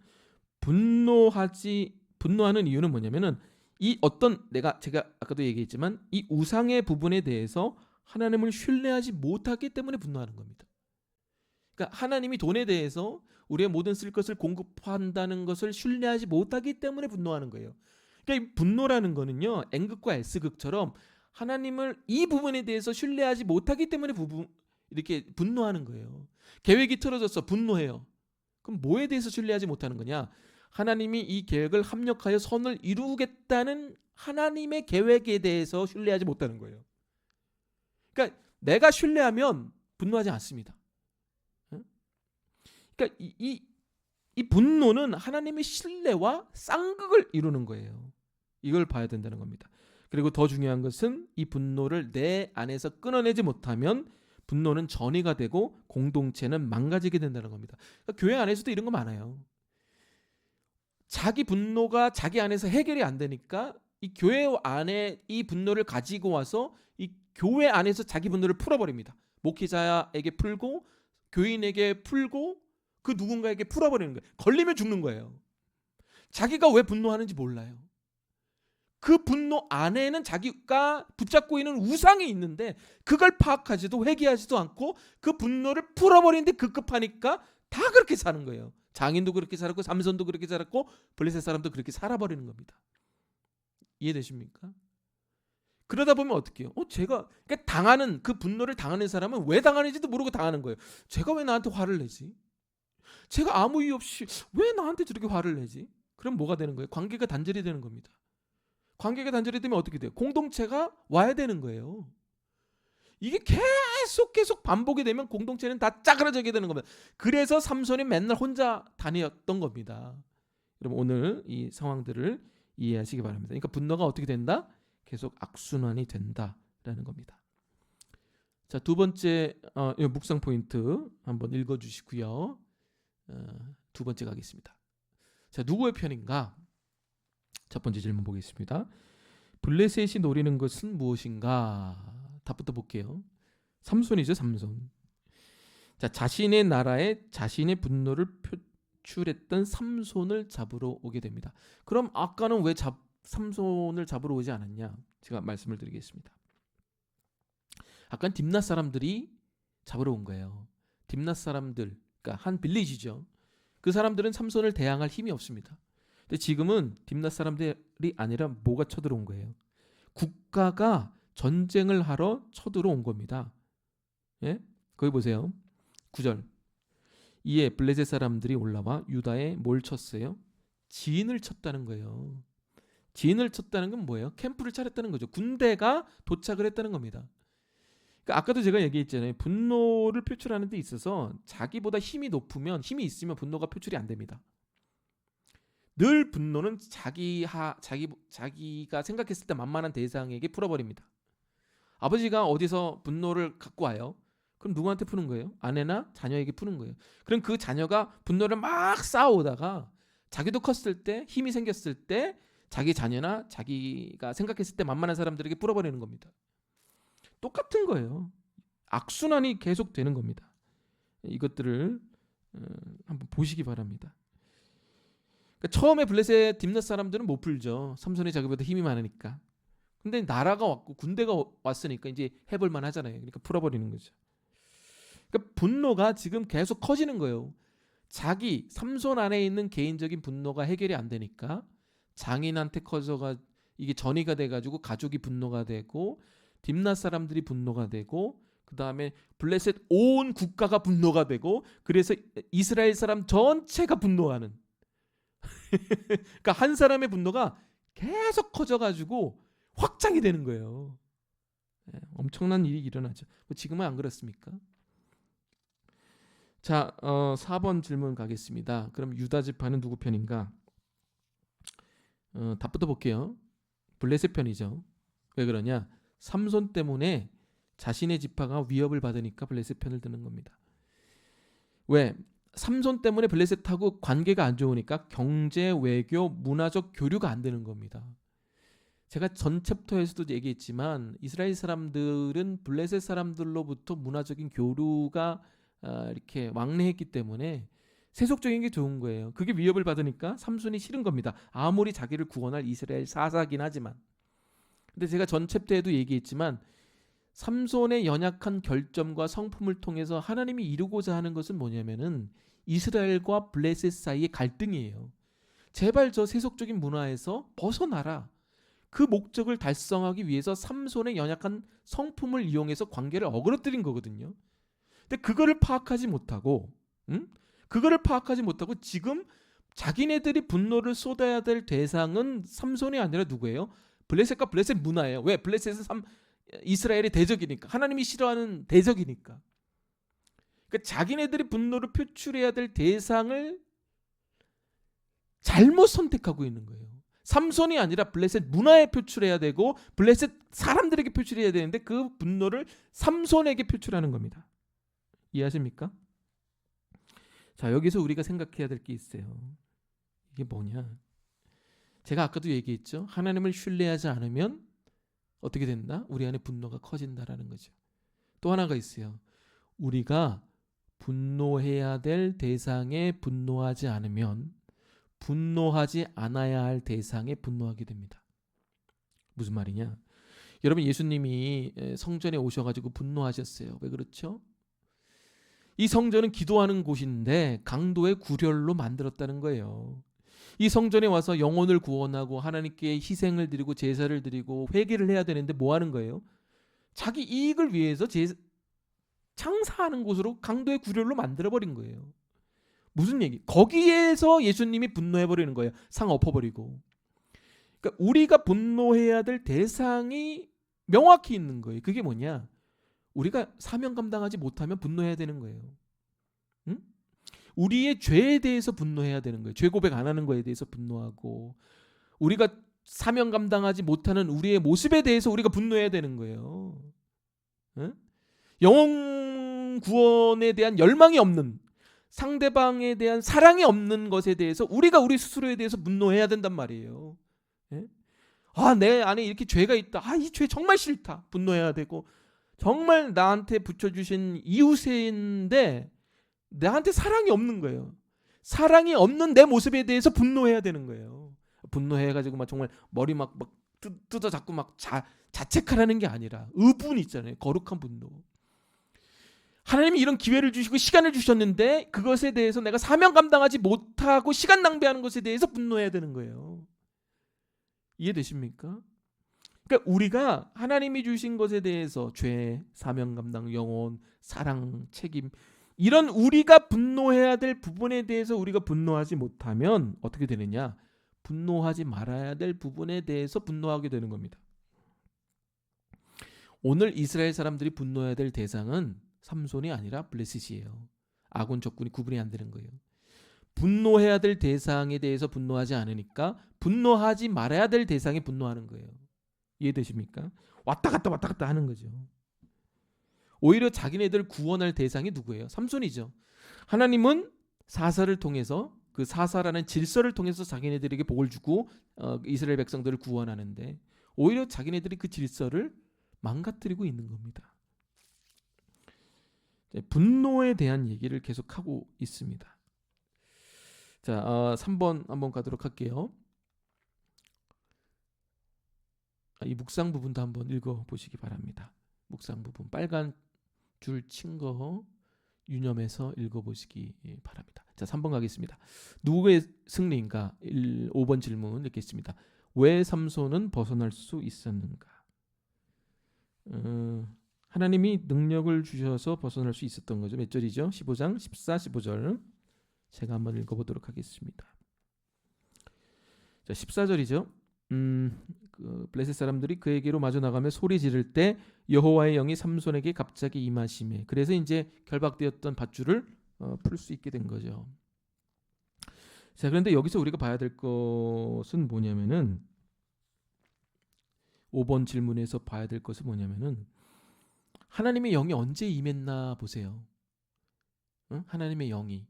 분노하는 이유는 뭐냐면은 이 제가 아까도 얘기했지만 이 우상의 부분에 대해서 하나님을 신뢰하지 못하기 때문에 분노하는 겁니다. 그러니까 하나님이 돈에 대해서 우리의 모든 쓸 것을 공급한다는 것을 신뢰하지 못하기 때문에 분노하는 거예요. 그러니까 이 분노라는 거는요, N극과 S극처럼 하나님을 이 부분에 대해서 신뢰하지 못하기 때문에 이렇게 분노하는 거예요. 계획이 틀어져서 분노해요. 그럼 뭐에 대해서 신뢰하지 못하는 거냐? 하나님이 이 계획을 합력하여 선을 이루겠다는 하나님의 계획에 대해서 신뢰하지 못하는 거예요. 그러니까 내가 신뢰하면 분노하지 않습니다. 그러니까 이 분노는 하나님의 신뢰와 쌍극을 이루는 거예요. 이걸 봐야 된다는 겁니다. 그리고 더 중요한 것은 이 분노를 내 안에서 끊어내지 못하면 분노는 전이가 되고 공동체는 망가지게 된다는 겁니다. 그러니까 교회 안에서도 이런 거 많아요. 자기 분노가 자기 안에서 해결이 안 되니까 이 교회 안에 이 분노를 가지고 와서 이 교회 안에서 자기 분노를 풀어버립니다. 목회자에게 풀고 교인에게 풀고 그 누군가에게 풀어버리는 거예요. 걸리면 죽는 거예요. 자기가 왜 분노하는지 몰라요. 그 분노 안에는 자기가 붙잡고 있는 우상이 있는데 그걸 파악하지도 회개하지도 않고 그 분노를 풀어버리는데 급급하니까 다 그렇게 사는 거예요. 장인도 그렇게 살았고 삼손도 그렇게 살았고 블레셋 사람도 그렇게 살아버리는 겁니다. 이해되십니까? 그러다 보면 어떻게 해요? 제가 그러니까 당하는 그 분노를 당하는 사람은 왜 당하는지도 모르고 당하는 거예요. 제가 왜 나한테 화를 내지? 제가 아무 이유 없이 왜 나한테 저렇게 화를 내지? 그럼 뭐가 되는 거예요? 관계가 단절이 되는 겁니다. 관계가 단절이 되면 어떻게 돼요? 공동체가 와야 되는 거예요. 이게 계속 반복이 되면 공동체는 다 짜그라지게 되는 겁니다. 그래서 삼손이 맨날 혼자 다녔던 겁니다. 여러분 오늘 이 상황들을 이해하시기 바랍니다. 그러니까 분노가 어떻게 된다? 계속 악순환이 된다라는 겁니다. 자, 두 번째 묵상 포인트 한번 읽어주시고요. 두 번째 가겠습니다. 자, 누구의 편인가? 첫 번째 질문 보겠습니다. 블레셋이 노리는 것은 무엇인가? 답부터 볼게요. 삼손이죠, 삼손. 자, 자신의 나라에 자신의 분노를 표출했던 삼손을 잡으러 오게 됩니다. 그럼 아까는 왜 삼손을 잡으러 오지 않았냐? 제가 말씀을 드리겠습니다. 아까는 딥낫 사람들이 잡으러 온 거예요. 딥낫 사람들, 그러니까 한 빌리지죠. 그 사람들은 삼손을 대항할 힘이 없습니다. 근데 지금은 딥낫 사람들이 아니라 뭐가 쳐들어온 거예요? 국가가 전쟁을 하러 쳐들어온 겁니다. 예? 거기 보세요. 9절. 이에 블레셋 사람들이 올라와 유다에 뭘 쳤어요? 진을 쳤다는 거예요. 진을 쳤다는 건 뭐예요? 캠프를 차렸다는 거죠. 군대가 도착을 했다는 겁니다. 그러니까 아까도 제가 얘기했잖아요. 분노를 표출하는 데 있어서 자기보다 힘이 있으면 분노가 표출이 안 됩니다. 늘 분노는 자기가 생각했을 때 만만한 대상에게 풀어버립니다. 아버지가 어디서 분노를 갖고 와요? 그럼 누구한테 푸는 거예요? 아내나 자녀에게 푸는 거예요. 그럼 그 자녀가 분노를 막 쌓아오다가 자기도 컸을 때 힘이 생겼을 때 자기 자녀나 자기가 생각했을 때 만만한 사람들에게 풀어버리는 겁니다. 똑같은 거예요. 악순환이 계속 되는 겁니다. 이것들을 한번 보시기 바랍니다. 그러니까 처음에 블레셋 딥낫 사람들은 못 풀죠. 삼손이 자기보다 힘이 많으니까. 근데 나라가 왔고 군대가 왔으니까 이제 해볼만 하잖아요. 그러니까 풀어버리는 거죠. 그러니까 분노가 지금 계속 커지는 거예요. 자기 삼손 안에 있는 개인적인 분노가 해결이 안 되니까 장인한테 커져가 이게 전이가 돼가지고 가족이 분노가 되고 딥낫 사람들이 분노가 되고 그 다음에 블레셋 온 국가가 분노가 되고 그래서 이스라엘 사람 전체가 분노하는 그러니까 한 사람의 분노가 계속 커져가지고 확장이 되는 거예요. 엄청난 일이 일어나죠. 지금은 안 그렇습니까? 자, 4번 질문 가겠습니다. 그럼 유다 지파는 누구 편인가? 답부터 볼게요. 블레셋 편이죠. 왜 그러냐? 삼손 때문에 자신의 지파가 위협을 받으니까 블레셋 편을 드는 겁니다. 왜? 삼손 때문에 블레셋하고 관계가 안 좋으니까 경제, 외교, 문화적 교류가 안 되는 겁니다. 제가 전 챕터에서도 얘기했지만 이스라엘 사람들은 블레셋 사람들로부터 문화적인 교류가 이렇게 왕래했기 때문에 세속적인 게 좋은 거예요. 그게 위협을 받으니까 삼손이 싫은 겁니다. 아무리 자기를 구원할 이스라엘 사사긴 하지만. 근데 제가 전 챕터에도 얘기했지만 삼손의 연약한 결점과 성품을 통해서 하나님이 이루고자 하는 것은 뭐냐면은 이스라엘과 블레셋 사이의 갈등이에요. 제발 저 세속적인 문화에서 벗어나라. 그 목적을 달성하기 위해서 삼손의 연약한 성품을 이용해서 관계를 어그러뜨린 거거든요. 근데 그거를 파악하지 못하고, 그거를 파악하지 못하고 지금 자기네들이 분노를 쏟아야 될 대상은 삼손이 아니라 누구예요? 블레셋과 블레셋 문화예요. 왜? 블레셋은 이스라엘의 대적이니까. 하나님이 싫어하는 대적이니까. 그러니까 자기네들이 분노를 표출해야 될 대상을 잘못 선택하고 있는 거예요. 삼손이 아니라 블레셋 문화에 표출해야 되고 블레셋 사람들에게 표출해야 되는데 그 분노를 삼손에게 표출하는 겁니다. 이해하십니까? 자, 여기서 우리가 생각해야 될 게 있어요. 이게 뭐냐? 제가 아까도 얘기했죠. 하나님을 신뢰하지 않으면 어떻게 된다? 우리 안에 분노가 커진다라는 거죠. 또 하나가 있어요. 우리가 분노해야 될 대상에 분노하지 않으면 분노하지 않아야 할 대상에 분노하게 됩니다. 무슨 말이냐? 여러분, 예수님이 성전에 오셔가지고 분노하셨어요. 왜 그렇죠? 이 성전은 기도하는 곳인데 강도의 구렬로 만들었다는 거예요. 이 성전에 와서 영혼을 구원하고 하나님께 희생을 드리고 제사를 드리고 회개를 해야 되는데 뭐 하는 거예요? 자기 이익을 위해서 장사하는 곳으로 강도의 구렬로 만들어버린 거예요. 무슨 얘기? 거기에서 예수님이 분노해버리는 거예요. 상 엎어버리고. 그러니까 우리가 분노해야 될 대상이 명확히 있는 거예요. 그게 뭐냐? 우리가 사명 감당하지 못하면 분노해야 되는 거예요. 응? 우리의 죄에 대해서 분노해야 되는 거예요. 죄 고백 안 하는 거에 대해서 분노하고, 우리가 사명 감당하지 못하는 우리의 모습에 대해서 우리가 분노해야 되는 거예요. 응? 영혼 구원에 대한 열망이 없는, 상대방에 대한 사랑이 없는 것에 대해서 우리가 우리 스스로에 대해서 분노해야 된단 말이에요. 예? 내 안에 이렇게 죄가 있다. 이 죄 정말 싫다. 분노해야 되고, 정말 나한테 붙여주신 이웃인데 나한테 사랑이 없는 거예요. 사랑이 없는 내 모습에 대해서 분노해야 되는 거예요. 분노해가지고 막 정말 머리 막 뜯어 잡고 막 자책하라는 게 아니라 의분 있잖아요. 거룩한 분노. 하나님이 이런 기회를 주시고 시간을 주셨는데 그것에 대해서 내가 사명 감당하지 못하고 시간 낭비하는 것에 대해서 분노해야 되는 거예요. 이해되십니까? 그러니까 우리가 하나님이 주신 것에 대해서 죄, 사명 감당, 영혼, 사랑, 책임, 이런 우리가 분노해야 될 부분에 대해서 우리가 분노하지 못하면 어떻게 되느냐? 분노하지 말아야 될 부분에 대해서 분노하게 되는 겁니다. 오늘 이스라엘 사람들이 분노해야 될 대상은 삼손이 아니라 블레셋이에요. 아군 적군이 구분이 안 되는 거예요. 분노해야 될 대상에 대해서 분노하지 않으니까 분노하지 말아야 될 대상에 분노하는 거예요. 이해되십니까? 왔다 갔다 하는 거죠. 오히려 자기네들 구원할 대상이 누구예요? 삼손이죠. 하나님은 사사를 통해서, 그 사사라는 질서를 통해서 자기네들에게 복을 주고 이스라엘 백성들을 구원하는데 오히려 자기네들이 그 질서를 망가뜨리고 있는 겁니다. 분노에 대한 얘기를 계속하고 있습니다. 자, 3번 한번 가도록 할게요. 이 묵상 부분도 한번 읽어보시기 바랍니다. 묵상 부분 빨간 줄 친 거 유념해서 읽어보시기 바랍니다. 자, 3번 가겠습니다. 누구의 승리인가? 5번 질문 읽겠습니다. 왜 삼손은 벗어날 수 있었는가? 하나님이 능력을 주셔서 벗어날 수 있었던 거죠. 몇 절이죠? 15장 14, 15절 제가 한번 읽어보도록 하겠습니다. 자, 14절이죠. 그 블레셋 사람들이 그에게로 마주 나가며 소리 지를 때 여호와의 영이 삼손에게 갑자기 임하시매. 그래서 이제 결박되었던 밧줄을 풀 수 있게 된 거죠. 자, 그런데 여기서 우리가 봐야 될 것은 뭐냐면은 5번 질문에서 봐야 될 것은 뭐냐면은 하나님의 영이 언제 임했나 보세요. 하나님의 영이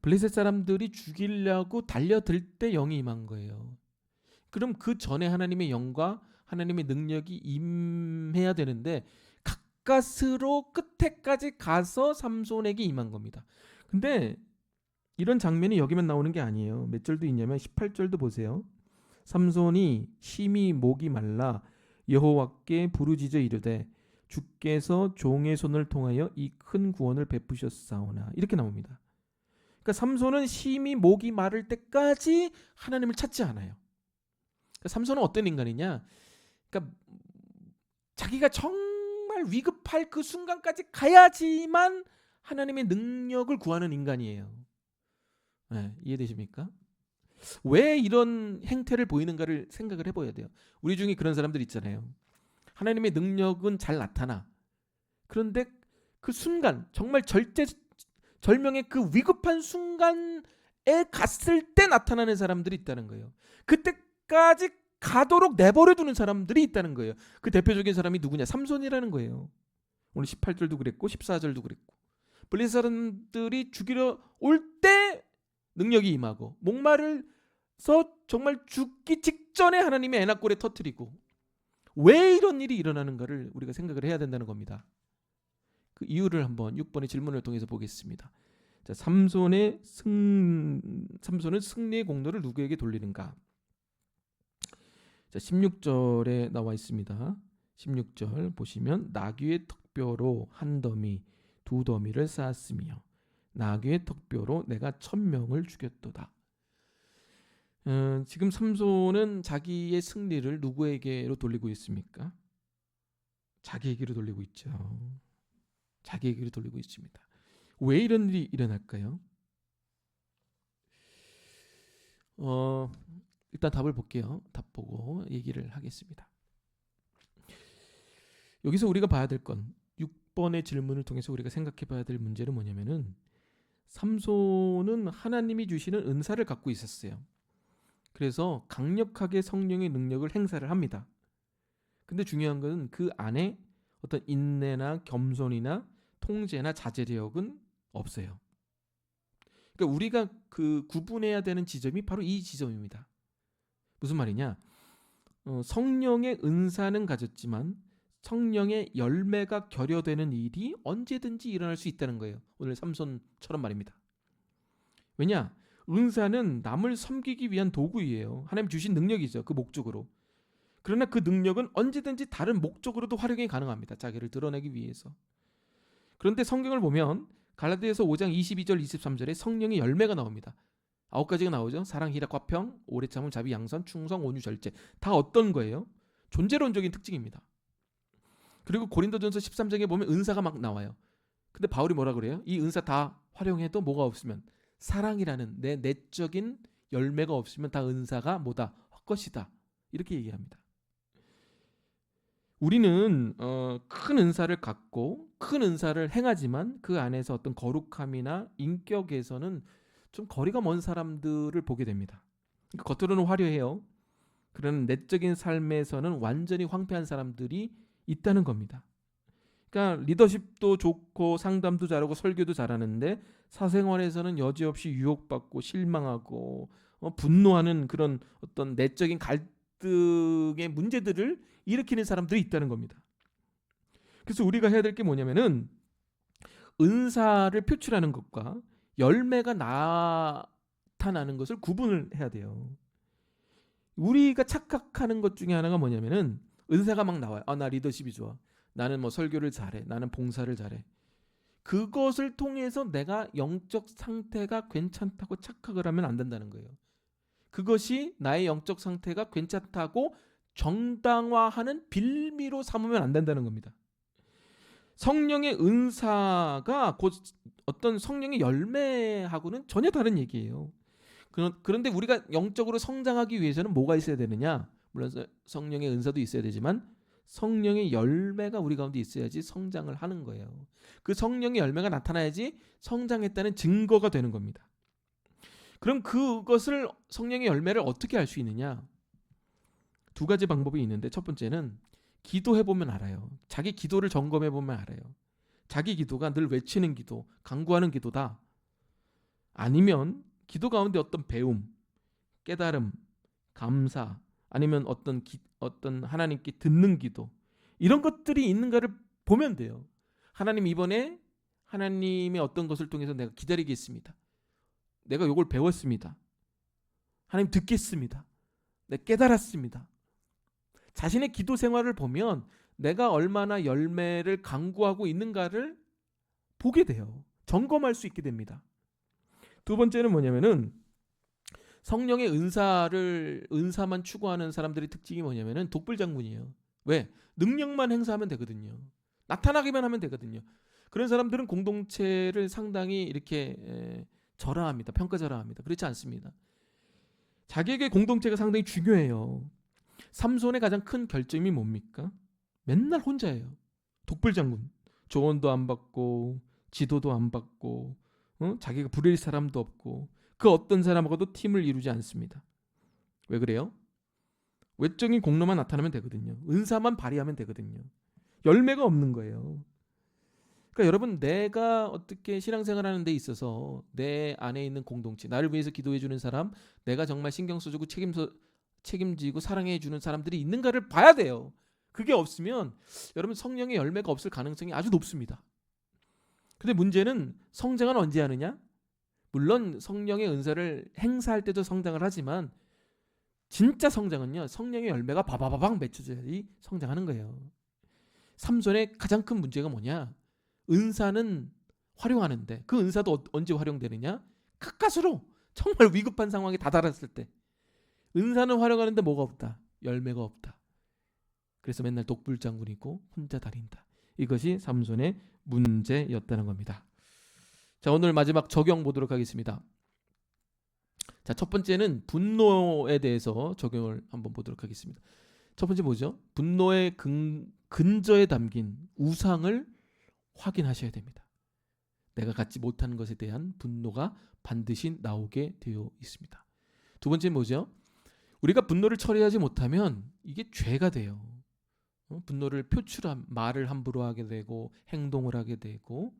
블레셋 사람들이 죽이려고 달려들 때 영이 임한 거예요. 그럼 그 전에 하나님의 영과 하나님의 능력이 임해야 되는데 가까스로 끝에까지 가서 삼손에게 임한 겁니다. 근데 이런 장면이 여기만 나오는 게 아니에요. 몇 절도 있냐면 18절도 보세요. 삼손이 심히 목이 말라 여호와께 부르짖어 이르되 주께서 종의 손을 통하여 이 큰 구원을 베푸셨사오나 이렇게 나옵니다. 그러니까 삼손은 심히 목이 마를 때까지 하나님을 찾지 않아요. 그러니까 삼손은 어떤 인간이냐? 그러니까 자기가 정말 위급할 그 순간까지 가야지만 하나님의 능력을 구하는 인간이에요. 네, 이해되십니까? 왜 이런 행태를 보이는가를 생각을 해봐야 돼요. 우리 중에 그런 사람들 있잖아요. 하나님의 능력은 잘 나타나. 그런데 그 순간 정말 절명의 그 위급한 순간에 갔을 때 나타나는 사람들이 있다는 거예요. 그때까지 가도록 내버려 두는 사람들이 있다는 거예요. 그 대표적인 사람이 누구냐? 삼손이라는 거예요. 오늘 18절도 그랬고 14절도 그랬고 블레셋 사람들이 죽이러 올 때 능력이 임하고 목마르서 정말 죽기 직전에 하나님의 애낙골에 터뜨리고 왜 이런 일이 일어나는가를 우리가 생각을 해야 된다는 겁니다. 그 이유를 한번 6번의 질문을 통해서 보겠습니다. 자, 삼손은 승리의 공로를 누구에게 돌리는가? 자, 16절에 나와 있습니다. 16절 보시면 나귀의 턱뼈로 한 더미 두 더미를 쌓았으며 나귀의 턱뼈로 내가 1000명을 죽였도다. 지금 삼손은 자기의 승리를 누구에게로 돌리고 있습니까? 자기에게로 돌리고 있죠. 자기에게로 돌리고 있습니다. 왜 이런 일이 일어날까요? 일단 답을 볼게요. 답 보고 얘기를 하겠습니다. 여기서 우리가 봐야 될 건 6번의 질문을 통해서 우리가 생각해 봐야 될 문제는 뭐냐면은 삼손은 하나님이 주시는 은사를 갖고 있었어요. 그래서 강력하게 성령의 능력을 행사를 합니다. 근데 중요한 것은 그 안에 어떤 인내나 겸손이나 통제나 자제력은 없어요. 그러니까 우리가 그 구분해야 되는 지점이 바로 이 지점입니다. 무슨 말이냐? 성령의 은사는 가졌지만 성령의 열매가 결여되는 일이 언제든지 일어날 수 있다는 거예요. 오늘 삼손처럼 말입니다. 왜냐? 은사는 남을 섬기기 위한 도구이에요. 하나님 주신 능력이죠. 그 목적으로. 그러나 그 능력은 언제든지 다른 목적으로도 활용이 가능합니다. 자기를 드러내기 위해서. 그런데 성경을 보면 갈라디아서 5장 22절 23절에 성령의 열매가 나옵니다. 9가지가 나오죠. 사랑, 희락, 화평, 오래 참음, 자비, 양선, 충성, 온유, 절제. 다 어떤 거예요? 존재론적인 특징입니다. 그리고 고린도전서 13장에 보면 은사가 막 나와요. 근데 바울이 뭐라 그래요? 이 은사 다 활용해도 뭐가 없으면 사랑이라는 내 내적인 열매가 없으면 다 은사가 뭐다? 헛것이다. 이렇게 얘기합니다. 우리는 큰 은사를 갖고 큰 은사를 행하지만 그 안에서 어떤 거룩함이나 인격에서는 좀 거리가 먼 사람들을 보게 됩니다. 그러니까 겉으로는 화려해요. 그러나 내적인 삶에서는 완전히 황폐한 사람들이 있다는 겁니다. 그러니까 리더십도 좋고 상담도 잘하고 설교도 잘하는데 사생활에서는 여지없이 유혹받고 실망하고 분노하는 그런 어떤 내적인 갈등의 문제들을 일으키는 사람들이 있다는 겁니다. 그래서 우리가 해야 될 게 뭐냐면은 은사를 표출하는 것과 열매가 나타나는 것을 구분을 해야 돼요. 우리가 착각하는 것 중에 하나가 뭐냐면은 은사가 막 나와요. 나 리더십이 좋아. 나는 뭐 설교를 잘해. 나는 봉사를 잘해. 그것을 통해서 내가 영적 상태가 괜찮다고 착각을 하면 안 된다는 거예요. 그것이 나의 영적 상태가 괜찮다고 정당화하는 빌미로 삼으면 안 된다는 겁니다. 성령의 은사가 곧 어떤 성령의 열매하고는 전혀 다른 얘기예요. 그런데 우리가 영적으로 성장하기 위해서는 뭐가 있어야 되느냐? 물론 성령의 은사도 있어야 되지만 성령의 열매가 우리 가운데 있어야지 성장을 하는 거예요. 그 성령의 열매가 나타나야지 성장했다는 증거가 되는 겁니다. 그럼 그것을 성령의 열매를 어떻게 알 수 있느냐? 두 가지 방법이 있는데 첫 번째는 기도해보면 알아요. 자기 기도를 점검해보면 알아요. 자기 기도가 늘 외치는 기도, 간구하는 기도다. 아니면 기도 가운데 어떤 배움, 깨달음, 감사, 아니면 어떤 하나님께 듣는 기도 이런 것들이 있는가를 보면 돼요. 하나님 이번에 하나님의 어떤 것을 통해서 내가 기다리겠습니다. 내가 이걸 배웠습니다. 하나님 듣겠습니다. 내가 깨달았습니다. 자신의 기도 생활을 보면 내가 얼마나 열매를 강구하고 있는가를 보게 돼요. 점검할 수 있게 됩니다. 두 번째는 뭐냐면은 성령의 은사만 추구하는 사람들의 특징이 뭐냐면은 독불장군이에요. 왜? 능력만 행사하면 되거든요. 나타나기만 하면 되거든요. 그런 사람들은 공동체를 상당히 이렇게 절하합니다. 평가절하합니다. 그렇지 않습니다. 자기에게 공동체가 상당히 중요해요. 삼손의 가장 큰 결점이 뭡니까? 맨날 혼자예요. 독불장군. 조언도 안 받고 지도도 안 받고 자기가 부릴 사람도 없고 그 어떤 사람하고도 팀을 이루지 않습니다. 왜 그래요? 외적인 공로만 나타나면 되거든요. 은사만 발휘하면 되거든요. 열매가 없는 거예요. 그러니까 여러분, 내가 어떻게 신앙생활하는 데 있어서 내 안에 있는 공동체, 나를 위해서 기도해 주는 사람, 내가 정말 신경 써주고 책임지고 사랑해 주는 사람들이 있는가를 봐야 돼요. 그게 없으면 여러분 성령의 열매가 없을 가능성이 아주 높습니다. 근데 문제는 성장은 언제 하느냐? 물론 성령의 은사를 행사할 때도 성장을 하지만 진짜 성장은요, 성령의 열매가 바바바박 맺혀져야지 성장하는 거예요. 삼손의 가장 큰 문제가 뭐냐? 은사는 활용하는데 그 은사도 언제 활용되느냐? 가까스로 정말 위급한 상황에 다다랐을 때. 은사는 활용하는데 뭐가 없다? 열매가 없다. 그래서 맨날 독불장군이고 혼자 다닌다. 이것이 삼손의 문제였다는 겁니다. 자, 오늘 마지막 적용 보도록 하겠습니다. 자, 첫 번째는 분노에 대해서 적용을 한번 보도록 하겠습니다. 첫 번째 뭐죠? 분노의 근저에 담긴 우상을 확인하셔야 됩니다. 내가 갖지 못하는 것에 대한 분노가 반드시 나오게 되어 있습니다. 두 번째 뭐죠? 우리가 분노를 처리하지 못하면 이게 죄가 돼요. 분노를 표출한 말을 함부로 하게 되고 행동을 하게 되고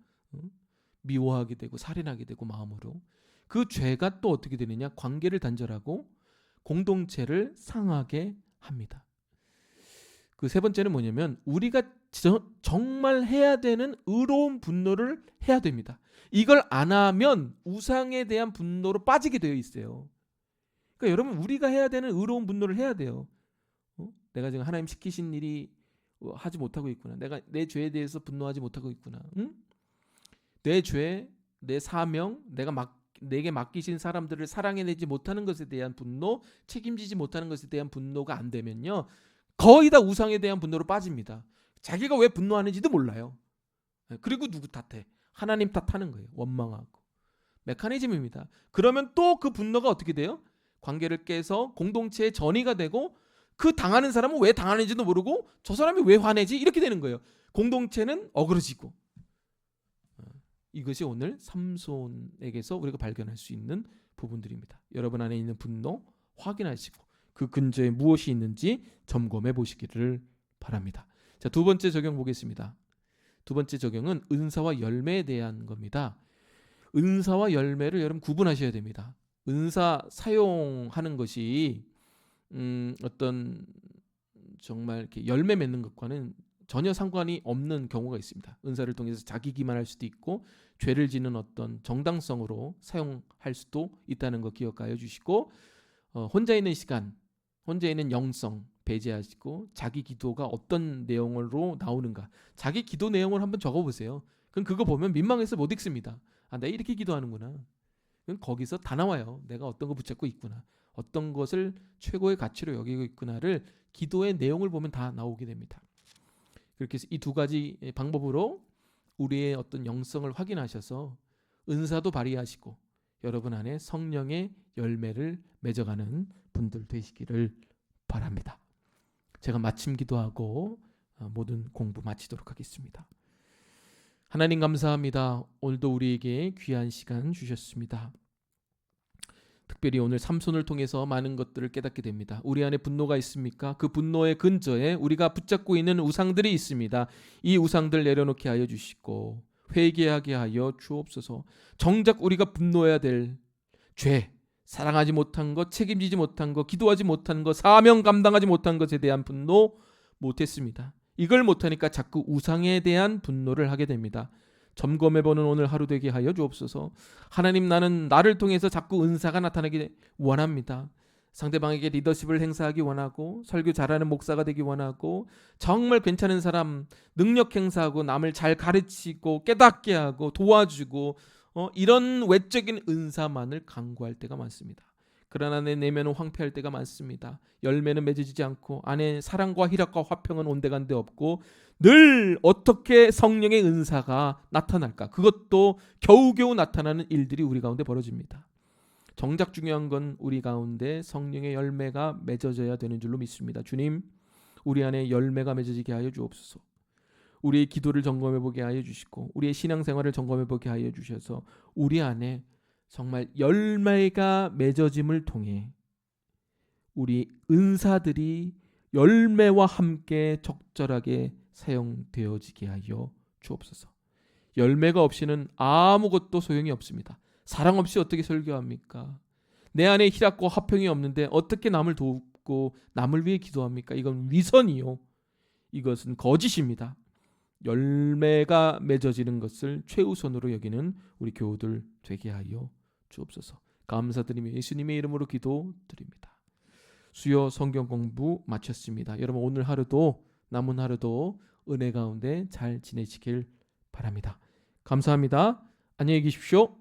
미워하게 되고 살인하게 되고 마음으로 그 죄가 또 어떻게 되느냐? 관계를 단절하고 공동체를 상하게 합니다. 그 세 번째는 뭐냐면 우리가 정말 해야 되는 의로운 분노를 해야 됩니다. 이걸 안 하면 우상에 대한 분노로 빠지게 되어 있어요. 그러니까 여러분, 우리가 해야 되는 의로운 분노를 해야 돼요. 내가 지금 하나님 시키신 일이 하지 못하고 있구나. 내가 내 죄에 대해서 분노하지 못하고 있구나. 응? 내 죄, 내 사명, 내게 맡기신 사람들을 사랑해내지 못하는 것에 대한 분노, 책임지지 못하는 것에 대한 분노가 안 되면요, 거의 다 우상에 대한 분노로 빠집니다. 자기가 왜 분노하는지도 몰라요. 그리고 누구 탓해? 하나님 탓하는 거예요. 원망하고. 메커니즘입니다. 그러면 또 그 분노가 어떻게 돼요? 관계를 깨서 공동체의 전이가 되고 그 당하는 사람은 왜 당하는지도 모르고 저 사람이 왜 화내지? 이렇게 되는 거예요. 공동체는 어그러지고. 이것이 오늘 삼손에게서 우리가 발견할 수 있는 부분들입니다. 여러분 안에 있는 분노 확인하시고 그 근처에 무엇이 있는지 점검해 보시기를 바랍니다. 자, 두 번째 적용 보겠습니다. 두 번째 적용은 은사와 열매에 대한 겁니다. 은사와 열매를 여러분 구분하셔야 됩니다. 은사 사용하는 것이 어떤 정말 이렇게 열매 맺는 것과는 전혀 상관이 없는 경우가 있습니다. 은사를 통해서 자기 기만할 수도 있고 죄를 지는 어떤 정당성으로 사용할 수도 있다는 거 기억하여 주시고 혼자 있는 시간, 혼자 있는 영성 배제하시고 자기 기도가 어떤 내용으로 나오는가, 자기 기도 내용을 한번 적어보세요. 그럼 그거 보면 민망해서 못 읽습니다. 아, 내가 이렇게 기도하는구나. 그럼 거기서 다 나와요. 내가 어떤 거 붙잡고 있구나, 어떤 것을 최고의 가치로 여기고 있구나를 기도의 내용을 보면 다 나오게 됩니다. 그렇게 해서 이 두 가지 방법으로 우리의 어떤 영성을 확인하셔서 은사도 발휘하시고 여러분 안에 성령의 열매를 맺어가는 분들 되시기를 바랍니다. 제가 마침 기도하고 모든 공부 마치도록 하겠습니다. 하나님 감사합니다. 오늘도 우리에게 귀한 시간 주셨습니다. 특별히 오늘 삼손을 통해서 많은 것들을 깨닫게 됩니다. 우리 안에 분노가 있습니까? 그 분노의 근저에 우리가 붙잡고 있는 우상들이 있습니다. 이 우상들 내려놓게 하여 주시고 회개하게 하여 주옵소서. 정작 우리가 분노해야 될 죄, 사랑하지 못한 것, 책임지지 못한 것, 기도하지 못한 것, 사명 감당하지 못한 것에 대한 분노 못했습니다. 이걸 못하니까 자꾸 우상에 대한 분노를 하게 됩니다. 점검해보는 오늘 하루 되게 하여 주옵소서. 하나님, 나는 나를 통해서 자꾸 은사가 나타나기 원합니다. 상대방에게 리더십을 행사하기 원하고, 설교 잘하는 목사가 되기 원하고, 정말 괜찮은 사람, 능력 행사하고, 남을 잘 가르치고 깨닫게 하고 도와주고, 이런 외적인 은사만을 강구할 때가 많습니다. 그러나 내 내면은 황폐할 때가 많습니다. 열매는 맺어지지 않고, 안에 사랑과 희락과 화평은 온데간데 없고, 늘 어떻게 성령의 은사가 나타날까, 그것도 겨우겨우 나타나는 일들이 우리 가운데 벌어집니다. 정작 중요한 건 우리 가운데 성령의 열매가 맺어져야 되는 줄로 믿습니다. 주님, 우리 안에 열매가 맺어지게 하여 주옵소서. 우리의 기도를 점검해 보게 하여 주시고, 우리의 신앙생활을 점검해 보게 하여 주셔서 우리 안에 정말 열매가 맺어짐을 통해 우리 은사들이 열매와 함께 적절하게 사용되어지게 하여 주옵소서. 열매가 없이는 아무것도 소용이 없습니다. 사랑 없이 어떻게 설교합니까? 내 안에 희락과 화평이 없는데 어떻게 남을 돕고 남을 위해 기도합니까? 이건 위선이요, 이것은 거짓입니다. 열매가 맺어지는 것을 최우선으로 여기는 우리 교우들 되게 하여 주옵소서. 감사드리며 예수님의 이름으로 기도드립니다. 수요, 성경 공부 마쳤습니다. 여러분, 오늘 하루도, 남은 하루도 은혜 가운데 잘 지내시길 바랍니다. 감사합니다. 안녕히 계십시오.